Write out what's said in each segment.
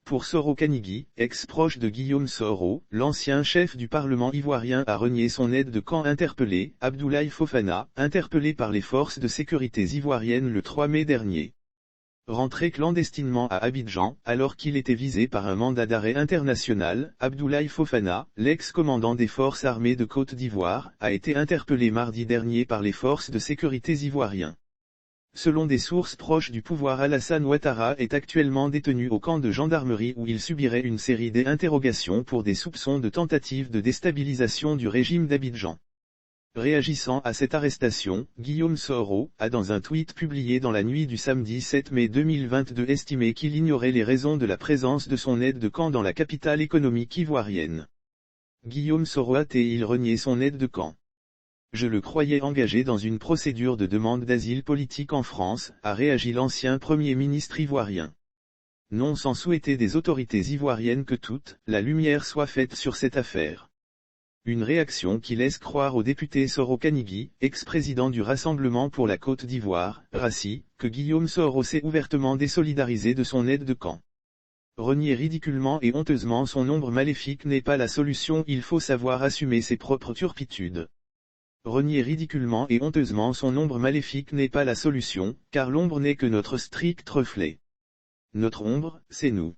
Pour Soro Kanigui, ex-proche de Guillaume Soro, l'ancien chef du Parlement ivoirien a renié son aide de camp interpellé, Abdoulaye Fofana, interpellé par les forces de sécurité ivoiriennes le 3 mai dernier. Rentré clandestinement à Abidjan, alors qu'il était visé par un mandat d'arrêt international, Abdoulaye Fofana, l'ex-commandant des forces armées de Côte d'Ivoire, a été interpellé mardi dernier par les forces de sécurité ivoiriennes. Selon des sources proches du pouvoir, Alassane Ouattara est actuellement détenu au camp de gendarmerie où il subirait une série d'interrogations pour des soupçons de tentative de déstabilisation du régime d'Abidjan. Réagissant à cette arrestation, Guillaume Soro a dans un tweet publié dans la nuit du samedi 7 mai 2022 estimé qu'il ignorait les raisons de la présence de son aide de camp dans la capitale économique ivoirienne. Guillaume Soro a-t-il renié son aide de camp? Je le croyais engagé dans une procédure de demande d'asile politique en France, a réagi l'ancien Premier ministre ivoirien. Non sans souhaiter des autorités ivoiriennes que toute la lumière soit faite sur cette affaire. Une réaction qui laisse croire au député Soro Kanigui, ex-président du Rassemblement pour la Côte d'Ivoire, RACI, que Guillaume Soro s'est ouvertement désolidarisé de son aide de camp. Renier ridiculement et honteusement son ombre maléfique n'est pas la solution, il faut savoir assumer ses propres turpitudes. Renier ridiculement et honteusement son ombre maléfique n'est pas la solution, car l'ombre n'est que notre strict reflet. Notre ombre, c'est nous.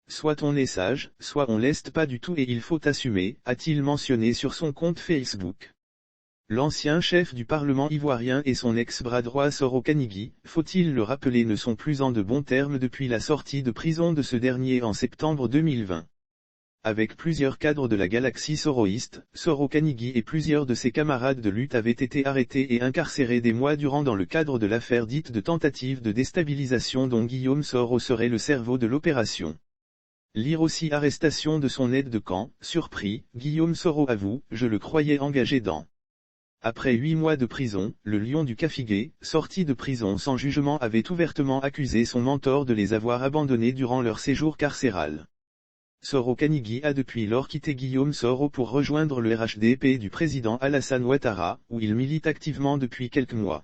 Soit on est sage, soit on l'est pas du tout et il faut assumer, a-t-il mentionné sur son compte Facebook. L'ancien chef du Parlement ivoirien et son ex-bras droit Soro Kanigui, faut-il le rappeler, ne sont plus en de bons termes depuis la sortie de prison de ce dernier en septembre 2020. Avec plusieurs cadres de la galaxie soroïste, Soro Kanigui et plusieurs de ses camarades de lutte avaient été arrêtés et incarcérés des mois durant dans le cadre de l'affaire dite de tentative de déstabilisation dont Guillaume Soro serait le cerveau de l'opération. Lire aussi arrestation de son aide de camp, surpris, Guillaume Soro avoue, je le croyais engagé dans. Après 8 mois de prison, le lion du Kafigué, sorti de prison sans jugement, avait ouvertement accusé son mentor de les avoir abandonnés durant leur séjour carcéral. Soro Kanigui a depuis lors quitté Guillaume Soro pour rejoindre le RHDP du président Alassane Ouattara, où il milite activement depuis quelques mois.